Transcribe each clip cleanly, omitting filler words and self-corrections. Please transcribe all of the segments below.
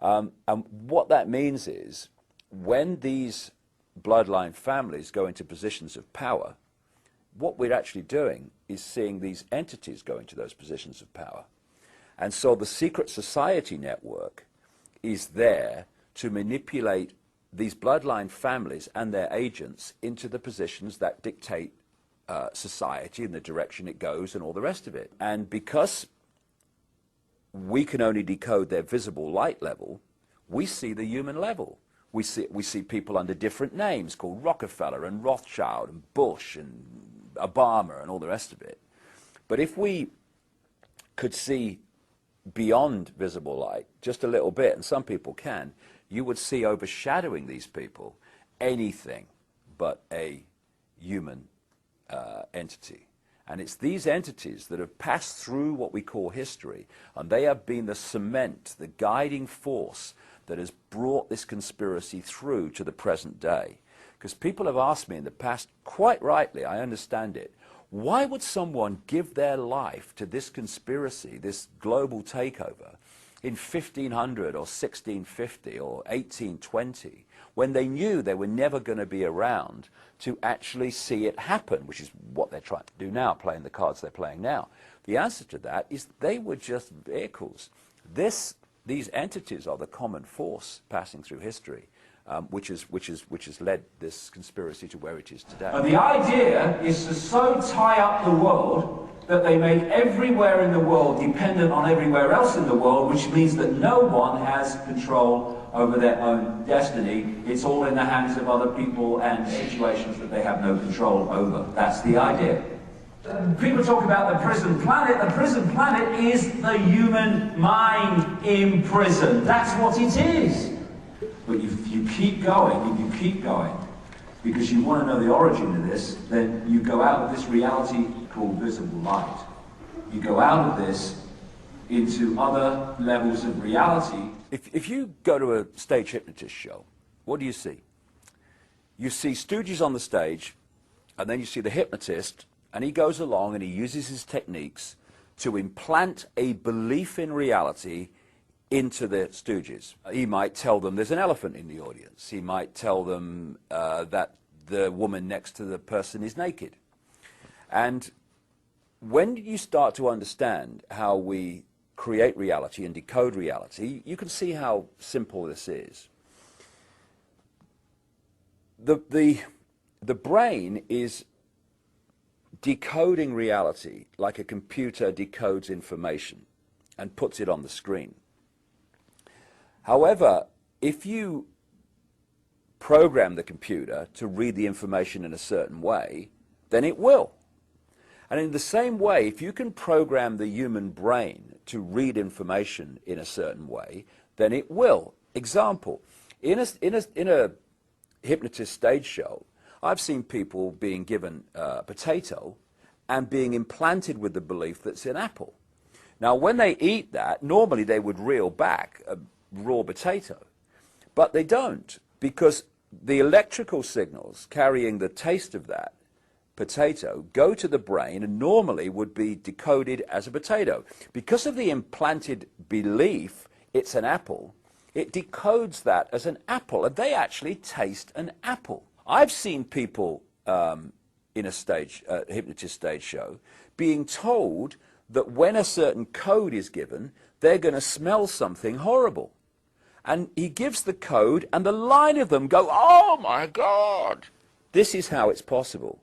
And what that means is when these bloodline families go into positions of power, what we're actually doing is seeing these entities go into those positions of power. And so the secret society network is there to manipulate these bloodline families and their agents into the positions that dictate society and the direction it goes and all the rest of it. And because we can only decode their visible light level, we see the human level. We see people under different names called Rockefeller and Rothschild and Bush and Obama and all the rest of it. But if we could see beyond visible light just a little bit, and some people can, you would see overshadowing these people anything but a human entity. And it's these entities that have passed through what we call history, and they have been the cement, the guiding force that has brought this conspiracy through to the present day. Because people have asked me in the past, quite rightly, I understand it, why would someone give their life to this conspiracy, this global takeover, in 1500 or 1650 or 1820, when they knew they were never going to be around to actually see it happen, which is what they're trying to do now, playing the cards they're playing now? The answer to that is they were just vehicles. These entities are the common force passing through history, which has led this conspiracy to where it is today. And the idea is to so tie up the world that they make everywhere in the world dependent on everywhere else in the world, which means that no one has control over their own destiny. It's all in the hands of other people and situations that they have no control over. That's the idea. People talk about the prison planet. The prison planet is the human mind in prison. That's what it is. But if you keep going, because you want to know the origin of this, then you go out of this reality called visible light. You go out of this into other levels of reality. If you go to a stage hypnotist show, what do you see? You see stooges on the stage, and then you see the hypnotist, and he goes along and he uses his techniques to implant a belief in reality into the stooges. He might tell them there's an elephant in the audience. He might tell them that the woman next to the person is naked. And when you start to understand how we create reality and decode reality, you can see how simple this is. The brain is decoding reality like a computer decodes information and puts it on the screen. However, if you program the computer to read the information in a certain way, then it will. And in the same way, if you can program the human brain to read information in a certain way, then it will. Example, in a hypnotist stage show, I've seen people being given a potato and being implanted with the belief that it's an apple. Now, when they eat that, normally they would reel back a raw potato, but they don't, because the electrical signals carrying the taste of that potato go to the brain and normally would be decoded as a potato. Because of the implanted belief it's an apple, it decodes that as an apple, and they actually taste an apple. I've seen people in a hypnotist stage show being told that when a certain code is given, they're going to smell something horrible. And he gives the code, and the line of them go, "Oh my God!" This is how it's possible.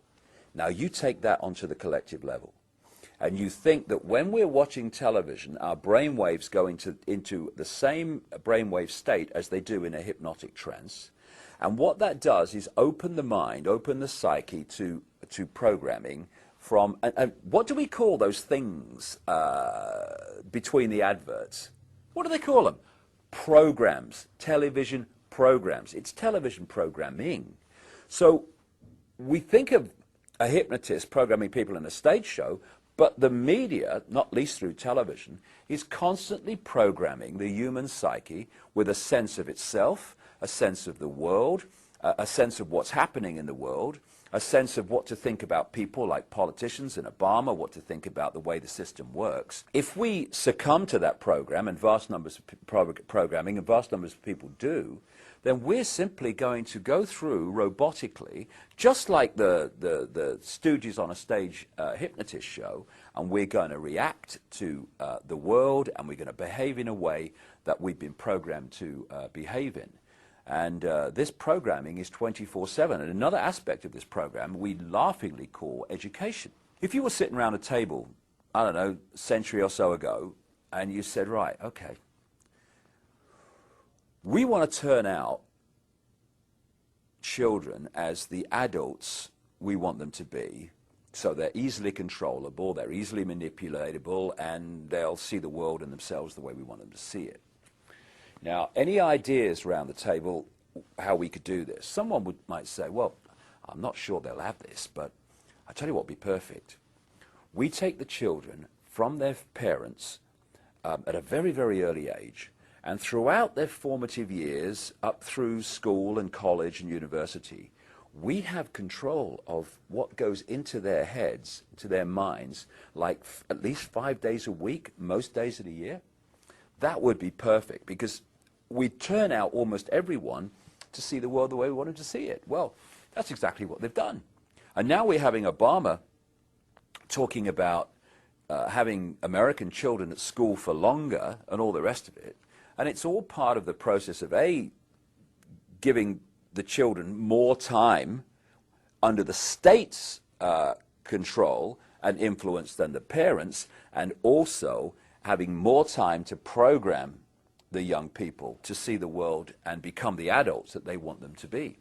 Now you take that onto the collective level, and you think that when we're watching television, our brain waves go into the same brainwave state as they do in a hypnotic trance. And what that does is open the mind, open the psyche to programming from, and what do we call those things between the adverts? What do they call them? Programs, television programs. It's television programming. So we think of a hypnotist programming people in a stage show, but the media, not least through television, is constantly programming the human psyche with a sense of itself, a sense of the world, a sense of what's happening in the world, a sense of what to think about people like politicians and Obama, what to think about the way the system works. If we succumb to that program, and vast numbers of programming, and vast numbers of people do, then we're simply going to go through robotically, just like the Stooges on a stage hypnotist show, and we're going to react to the world, and we're going to behave in a way that we've been programmed to behave in. And this programming is 24/7. And another aspect of this program we laughingly call education. If you were sitting around a table, I don't know, a century or so ago, and you said, right, okay, we want to turn out children as the adults we want them to be, so they're easily controllable, they're easily manipulatable, and they'll see the world and themselves the way we want them to see it. Now, any ideas around the table how we could do this? Someone might say, well, I'm not sure they'll have this, but I tell you what would be perfect. We take the children from their parents at a very, very early age, and throughout their formative years, up through school and college and university, we have control of what goes into their heads, into their minds, like at least 5 days a week, most days of the year. That would be perfect, because we turn out almost everyone to see the world the way we want them to see it. Well, that's exactly what they've done. And now we're having Obama talking about having American children at school for longer and all the rest of it. And it's all part of the process of, A, giving the children more time under the state's control and influence than the parents, and also having more time to program the young people to see the world and become the adults that they want them to be.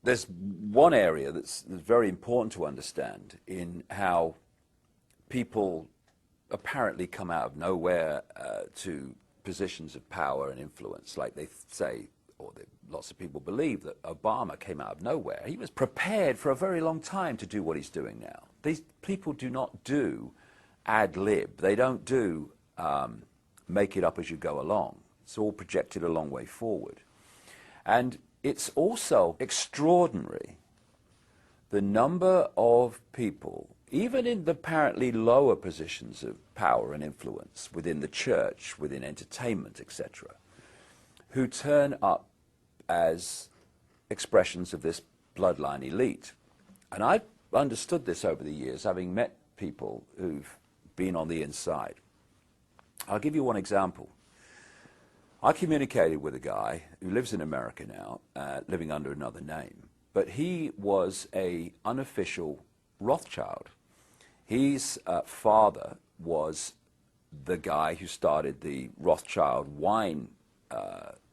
There's one area that's very important to understand in how people apparently come out of nowhere to positions of power and influence, like they say, or lots of people believe, that Obama came out of nowhere. He was prepared for a very long time to do what he's doing now. These people do not do ad lib. They don't do make it up as you go along. It's all projected a long way forward. And it's also extraordinary the number of people, even in the apparently lower positions of power and influence within the church, within entertainment, etc., who turn up as expressions of this bloodline elite. And I've understood this over the years, having met people who've been on the inside. I'll give you one example. I communicated with a guy who lives in America now, living under another name, but he was an unofficial Rothschild. His father was the guy who started the Rothschild wine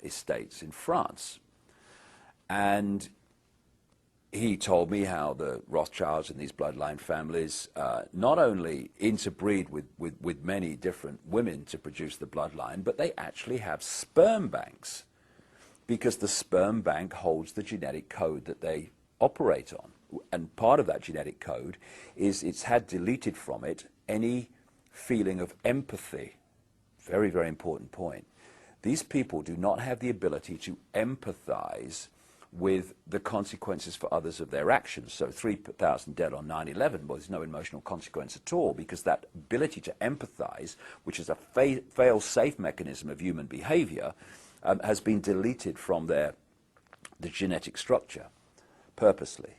estates in France. And he told me how the Rothschilds and these bloodline families not only interbreed with many different women to produce the bloodline, but they actually have sperm banks, because the sperm bank holds the genetic code that they operate on. And part of that genetic code is it's had deleted from it any feeling of empathy. Very, very important point. These people do not have the ability to empathize with the consequences for others of their actions. So 3,000 dead on 9/11, well, there's no emotional consequence at all, because that ability to empathize, which is a fail-safe mechanism of human behavior, has been deleted from the genetic structure purposely.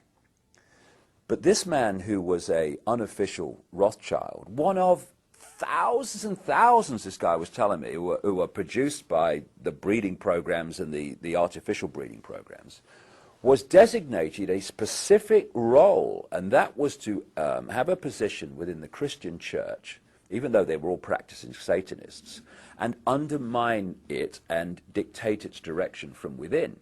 But this man, who was an unofficial Rothschild, one of thousands and thousands, this guy was telling me, who were produced by the breeding programs and the artificial breeding programs, was designated a specific role, and that was to have a position within the Christian church, even though they were all practicing Satanists, and undermine it and dictate its direction from within.